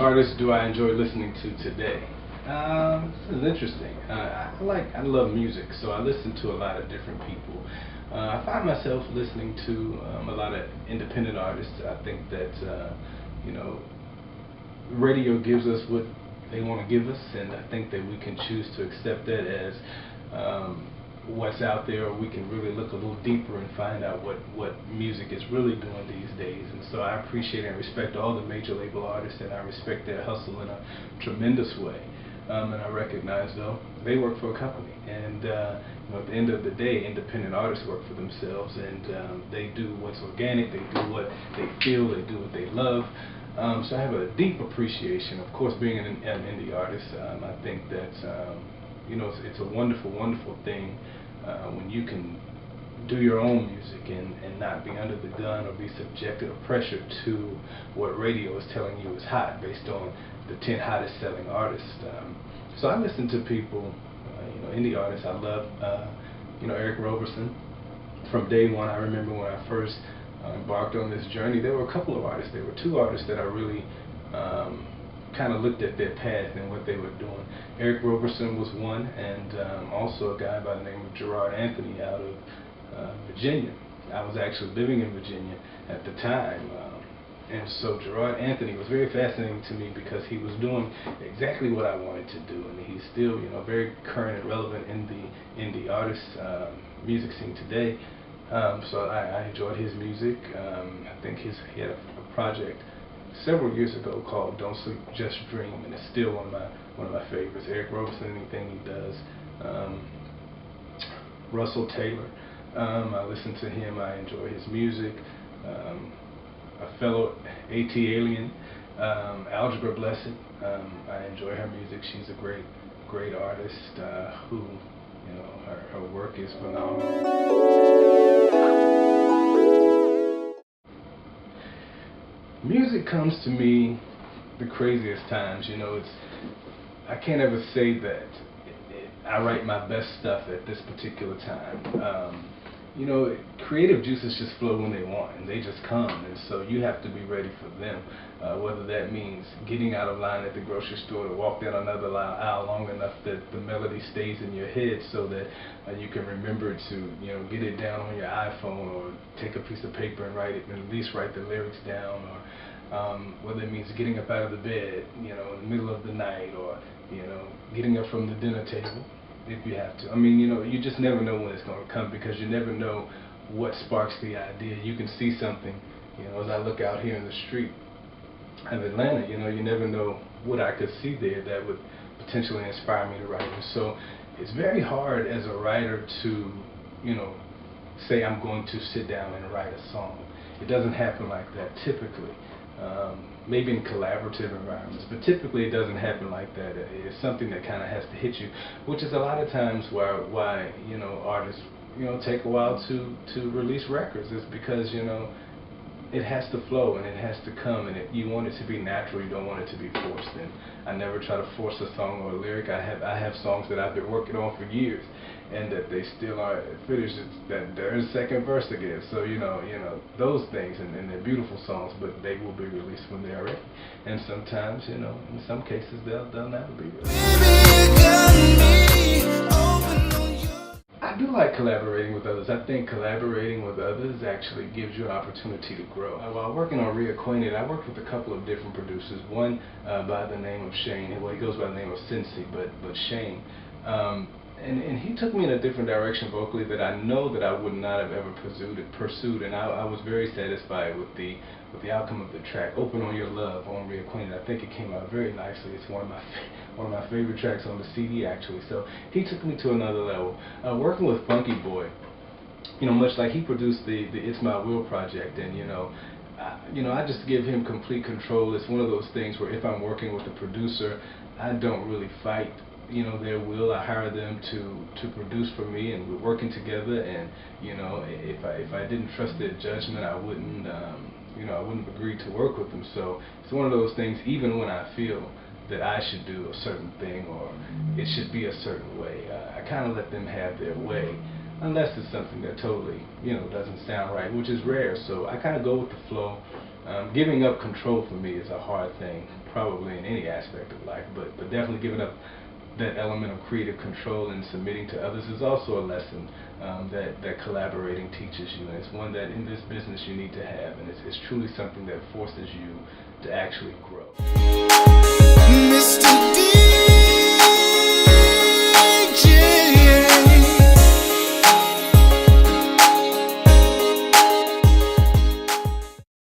artists do I enjoy listening to today? This is interesting. I love music, so I listen to a lot of different people. I find myself listening to a lot of independent artists. I think that you know, radio gives us what they want to give us, and I think that we can choose to accept that as what's out there, or we can really look a little deeper and find out what music is really doing these days. And so I appreciate and respect all the major label artists, and I respect their hustle in a tremendous way. And I recognize, though, they work for a company, and at the end of the day, independent artists work for themselves, and they do what's organic, they do what they feel, they do what they love. So I have a deep appreciation. Of course, being an indie artist, I think that it's a wonderful, wonderful thing when you can do your own music and not be under the gun or be subjected or pressured to what radio is telling you is hot based on the 10 hottest selling artists. So I listen to people, indie artists. I love, Eric Roberson. From day one, I remember when I first embarked on this journey, there were a couple of artists. There were two artists that I really kind of looked at their path and what they were doing. Eric Roberson was one, and also a guy by the name of Gerard Anthony out of Virginia. I was actually living in Virginia at the time, and so Gerard Anthony was very fascinating to me because he was doing exactly what I wanted to do, and he's still, very current and relevant in the indie artist music scene today. So I enjoyed his music. I think he had a project several years ago called "Don't Sleep, Just Dream," and it's still one of my favorites. Eric Roberson, anything he does. Russell Taylor, I listen to him. I enjoy his music. A fellow AT Alien, Algebra Blessed. I enjoy her music. She's a great artist who, her work is phenomenal. Music comes to me the craziest times. I can't ever say that I write my best stuff at this particular time. Creative juices just flow when they want, and they just come, and so you have to be ready for them. Whether that means getting out of line at the grocery store to walk down another aisle long enough that the melody stays in your head so that you can remember to, get it down on your iPhone, or take a piece of paper and write it, and at least write the lyrics down, or whether it means getting up out of the bed, in the middle of the night, or, getting up from the dinner table, if you have to. You just never know when it's going to come, because you never know what sparks the idea. You can see something, as I look out here in the street of Atlanta, you never know what I could see there that would potentially inspire me to write. And so it's very hard as a writer to, say I'm going to sit down and write a song. It doesn't happen like that typically. Maybe in collaborative environments, but typically it doesn't happen like that. It's something that kind of has to hit you, which is a lot of times why artists take a while to release records. It's because it has to flow and it has to come, and you want it to be natural. You don't want it to be forced. And I never try to force a song or a lyric. I have songs that I've been working on for years, and that they still aren't finished. That there's a second verse again. So those things, and they're beautiful songs, but they will be released when they're ready. And sometimes, in some cases, they'll never be released. I do like collaborating with others. I think collaborating with others actually gives you an opportunity to grow. While working on Reacquainted, I worked with a couple of different producers. One by the name of Shane. Well, he goes by the name of Cincy, but Shane. And he took me in a different direction vocally that I know that I would not have ever pursued. And I was very satisfied with the outcome of the track, "Open on Your Love" on Reacquainted. I think it came out very nicely. It's one of my favorite tracks on the CD, actually. So he took me to another level. Working with Funky Boy, much like he produced the It's My Will project, and I just give him complete control. It's one of those things where if I'm working with a producer, I don't really fight their will. I hire them to produce for me, and we're working together. And if I didn't trust their judgment, I wouldn't I wouldn't have agreed to work with them. So it's one of those things. Even when I feel that I should do a certain thing or it should be a certain way, I kind of let them have their way. unless it's something that totally, doesn't sound right, which is rare. So I kind of go with the flow. Giving up control for me is a hard thing, probably in any aspect of life, but definitely giving up that element of creative control and submitting to others is also a lesson that collaborating teaches you, and it's one that in this business you need to have, and it's truly something that forces you to actually grow.